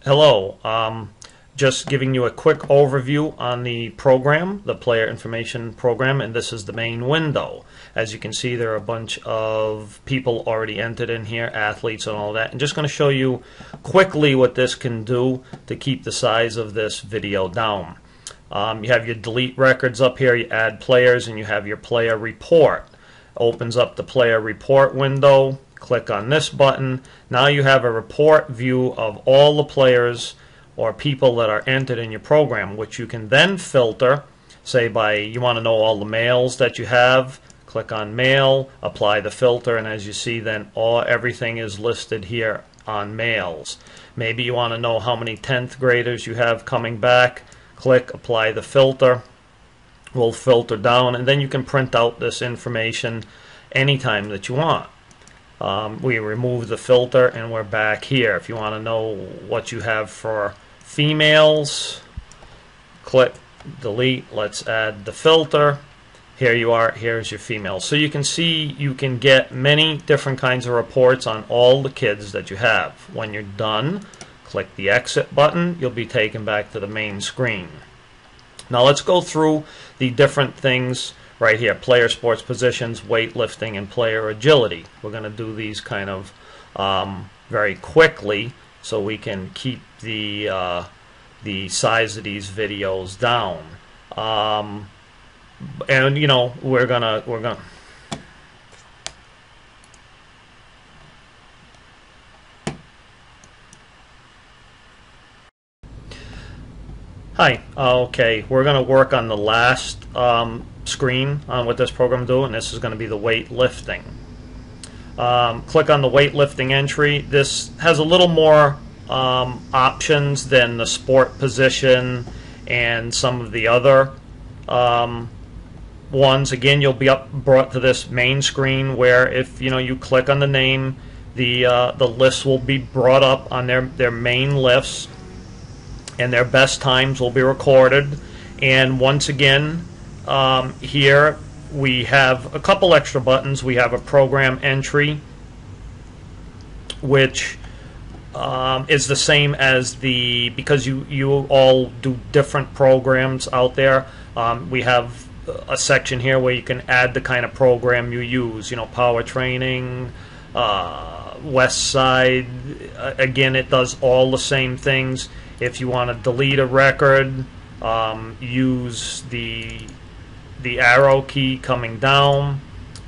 Hello. Just giving you a quick overview on the program, the player information program, and this is the main window. As you can see, there are a bunch of people already entered in here, athletes and all that. I'm just going to show you quickly what this can do to keep the size of this video down. You have your delete records up here, you add players, and you have your player report. Opens up the player report window. Click on this button. Now you have a report view of all the players or people that are entered in your program, which you can then filter, say by you want to know all the males that you have. Click on male, apply the filter, and as you see then everything is listed here on males. Maybe you want to know how many 10th graders you have coming back. Click apply the filter. We'll filter down, and then you can print out this information anytime that you want. We remove the filter and we're back here. If you want to know what you have for females, click delete. Let's add the filter. Here you are. Here's your females. So you can see you can get many different kinds of reports on all the kids that you have. When you're done, click the exit button. You'll be taken back to the main screen. Now let's go through the different things right here: player sports positions, weightlifting, and player agility. We're going to do these kind of very quickly so we can keep the size of these videos down. And you know, we're gonna Hi. Okay, we're going to work on the last screen on what this program do, and this is going to be the weightlifting. Click on the weightlifting entry. This has a little more options than the sport position and some of the other ones. Again, you'll be brought to this main screen where if you click on the name, the lists will be brought up on their main lists, and their best times will be recorded. And once again, here we have a couple extra buttons. We have a program entry, which is the same as because you all do different programs out there. We have a section here where you can add the kind of program you use, power training, West Side. Again, it does all the same things. If you want to delete a record, use the arrow key coming down.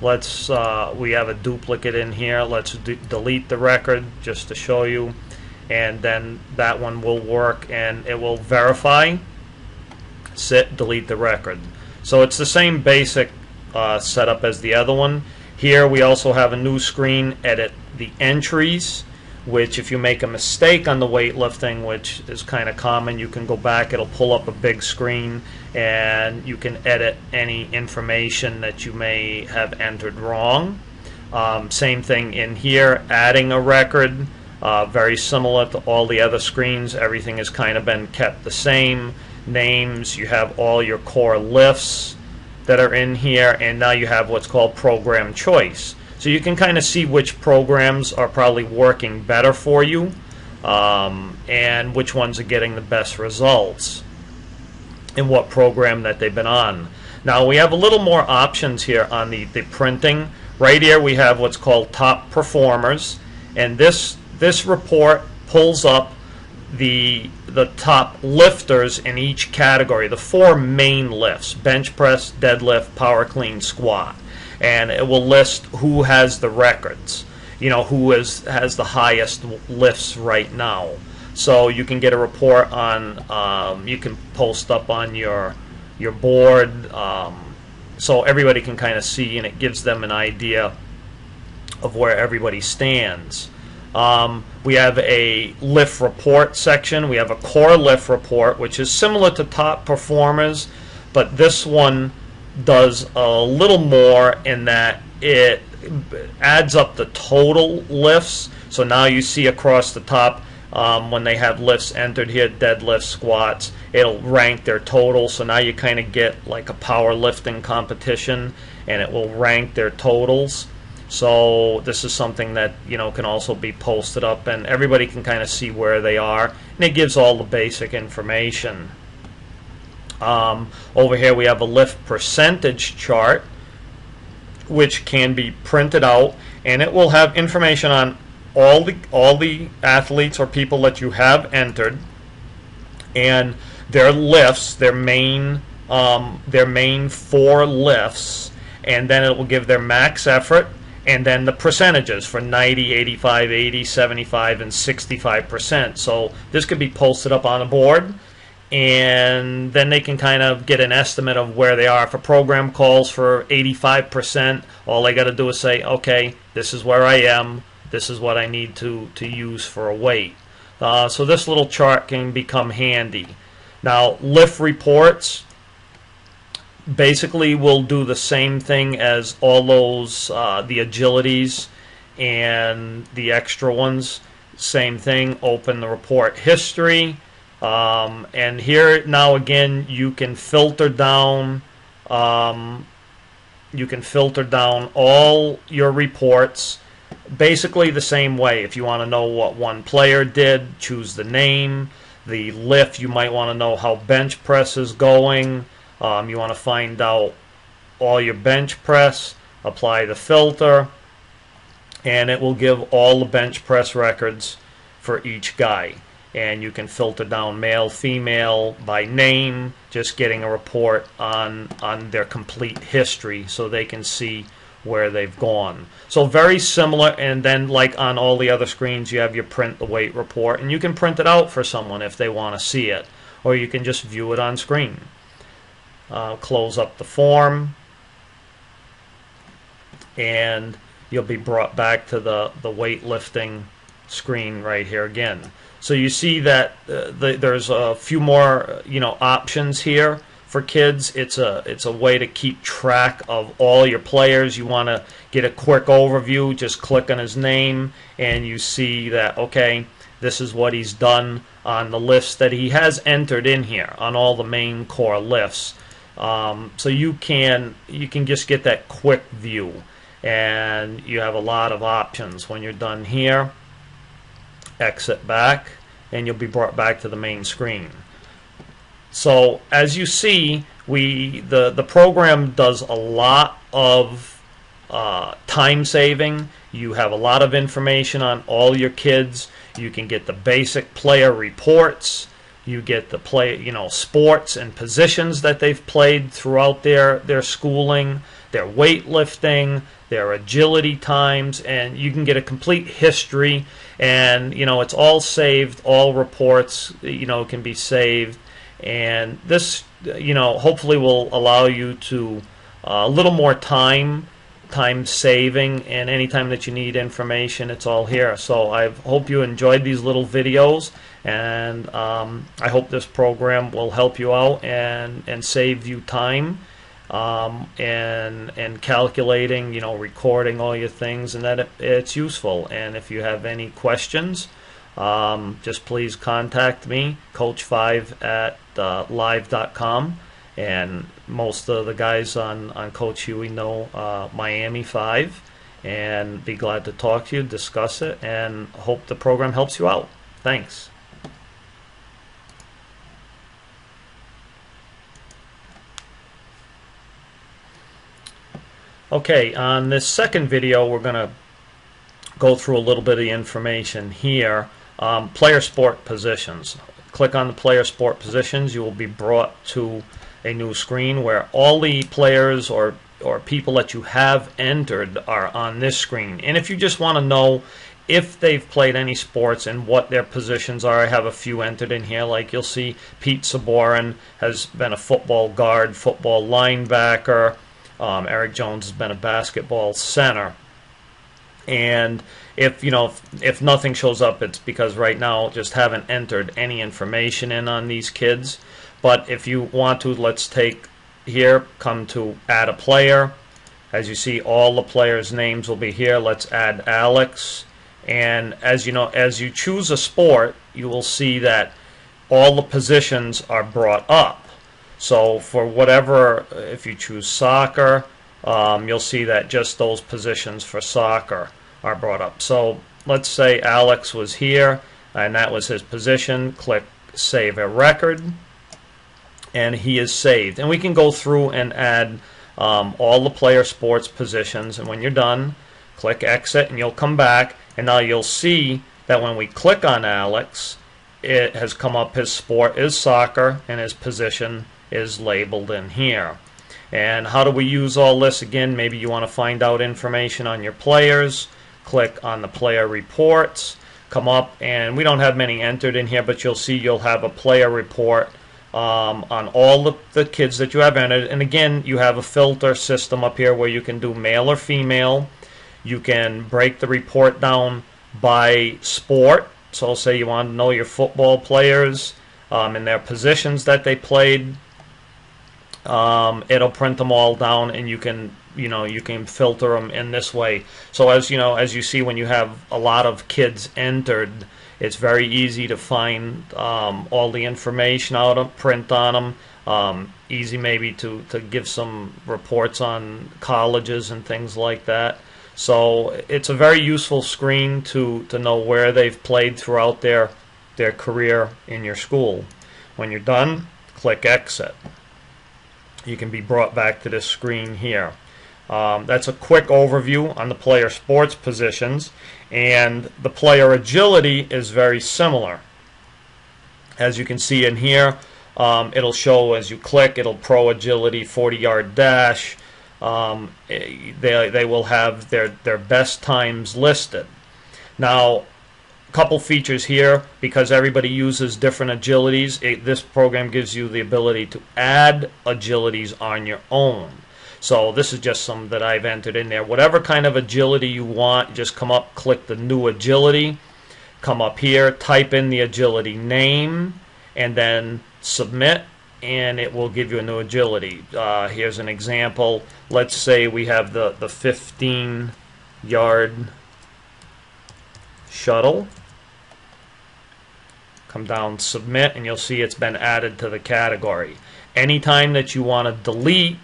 We have a duplicate in here. Let's delete the record just to show you, and then that one will work and it will verify. Delete the record. So it's the same basic setup as the other one. Here we also have a new screen, edit the entries, which if you make a mistake on the weightlifting, which is kind of common, you can go back, it'll pull up a big screen, and you can edit any information that you may have entered wrong. Same thing in here, adding a record, very similar to all the other screens. Everything has kind of been kept the same. Names, you have all your core lifts that are in here, and now you have what's called program choice. So you can kind of see which programs are probably working better for you, and which ones are getting the best results and what program that they've been on. Now we have a little more options here on the printing. Right here we have what's called top performers, and this report pulls up the top lifters in each category, the 4 main lifts: bench press, deadlift, power clean, squat. And it will list who has the records, who has the highest lifts right now. So you can get a report on, you can post up on your board, so everybody can kind of see, and it gives them an idea of where everybody stands. We have a lift report section. We have a core lift report, which is similar to top performers, but this one does a little more in that it adds up the total lifts. So now you see across the top, when they have lifts entered here, deadlifts, squats, it'll rank their total. So now you kind of get like a powerlifting competition, and it will rank their totals. So this is something that, you know, can also be posted up, and everybody can kind of see where they are, and it gives all the basic information. Over here we have a lift percentage chart, which can be printed out, and it will have information on all the athletes or people that you have entered, and their lifts, their main 4 lifts, and then it will give their max effort, and then the percentages for 90, 85, 80, 75, and 65%. So this could be posted up on a board, and then they can kind of get an estimate of where they are. If a program calls for 85%, all they got to do is say, okay, this is where I am, this is what I need to use for a weight. So this little chart can become handy. Now, lift reports basically will do the same thing as all those, the agilities and the extra ones. Same thing, open the report history. And here now again you can filter down all your reports basically the same way. If you want to know what one player did, choose the name. The lift, you might want to know how bench press is going. You want to find out all your bench press, apply the filter, and it will give all the bench press records for each guy. And you can filter down male, female, by name, just getting a report on their complete history so they can see where they've gone. So very similar, and then like on all the other screens you have your print the weight report, and you can print it out for someone if they want to see it, or you can just view it on screen. Close up the form, and you'll be brought back to the weightlifting screen right here again. So you see that there's a few more options here for kids. It's a way to keep track of all your players. You want to get a quick overview, just click on his name and you see that, okay, this is what he's done on the lifts that he has entered in here on all the main core lifts. So you can just get that quick view, and you have a lot of options. When you're done here, exit back, and you'll be brought back to the main screen. So as you see, the program does a lot of time saving. You have a lot of information on all your kids. You can get the basic player reports. You get the sports and positions that they've played throughout their schooling, their weightlifting, their agility times, and you can get a complete history. And it's all saved. All reports can be saved, and this hopefully will allow you to a little more time saving, and anytime that you need information, it's all here. So I hope you enjoyed these little videos, and I hope this program will help you out and save you time and calculating, recording all your things, and that it's useful. And if you have any questions, just please contact me, coach5@live.com. And most of the guys on Coach Huey know Miami 5, and be glad to talk to you, discuss it, and hope the program helps you out. Thanks. Okay, on this second video we're going to go through a little bit of the information here. Player sport positions. Click on the player sport positions. You will be brought to a new screen where all the players or people that you have entered are on this screen. And if you just want to know if they've played any sports and what their positions are, I have a few entered in here. Like you'll see Pete Saborin has been a football guard, football linebacker. Eric Jones has been a basketball center. And if nothing shows up, it's because right now just haven't entered any information in on these kids. But if you want to, let's take here, come to add a player. As you see, all the players' names will be here. Let's add Alex. And as you choose a sport, you will see that all the positions are brought up. So for whatever, if you choose soccer, you'll see that just those positions for soccer are brought up. So let's say Alex was here and that was his position. Click Save a Record, and he is saved. And we can go through and add all the player sports positions, and when you're done, click Exit, and you'll come back, and now you'll see that when we click on Alex, it has come up, his sport is soccer, and his position is labeled in here. And how do we use all this? Again, maybe you want to find out information on your players. Click on the player reports, come up, and we don't have many entered in here, but you'll see you'll have a player report on all the kids that you have entered. And again, you have a filter system up here where you can do male or female. You can break the report down by sport. So say you want to know your football players and their positions that they played. It'll print them all down, and you can filter them in this way. So as you see, when you have a lot of kids entered, it's very easy to find all the information out of print on them. Easy maybe to give some reports on colleges and things like that. So it's a very useful screen to know where they've played throughout their career in your school. When you're done, click Exit. You can be brought back to this screen here. That's a quick overview on the player sports positions, and the player agility is very similar. As you can see in here, it'll show as you click, it'll pro agility 40-yard dash. They will have their best times listed. Now, a couple features here, because everybody uses different agilities. This program gives you the ability to add agilities on your own. So this is just some that I've entered in there. Whatever kind of agility you want, just come up, click the new agility, come up here, type in the agility name, and then submit, and it will give you a new agility. Here's an example. Let's say we have the 15-yard shuttle. Come down, submit, and you'll see it's been added to the category. Anytime that you want to delete,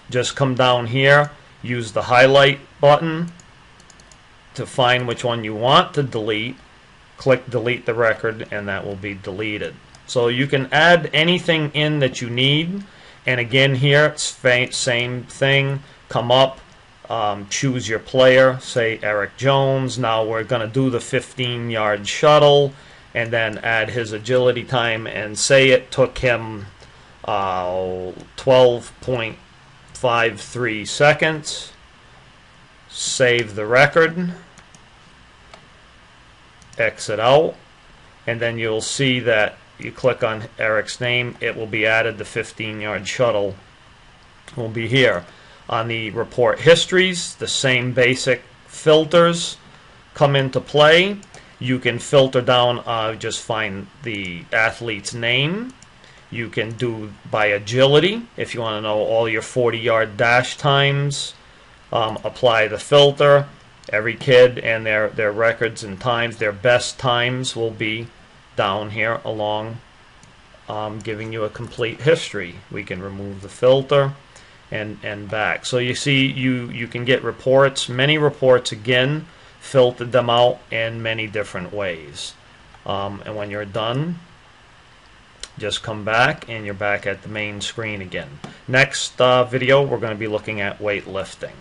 just come down here, use the highlight button to find which one you want to delete. Click delete the record, and that will be deleted. So you can add anything in that you need. And again here, it's same thing. Come up, choose your player, say Eric Jones. Now we're going to do the 15-yard shuttle, and then add his agility time, and say it took him 12.53 seconds. Save the record, exit out, and then you'll see that you click on Eric's name, it will be added. The 15-yard shuttle will be here. On the report histories, the same basic filters come into play. You can filter down, just find the athlete's name. You can do by agility if you want to know all your 40-yard dash times. Apply the filter. Every kid and their records and times, their best times will be down here along, giving you a complete history. We can remove the filter and back. So you see, you can get reports, many reports, again, filtered them out in many different ways. And when you're done, just come back and you're back at the main screen again. Next video, we're going to be looking at weightlifting.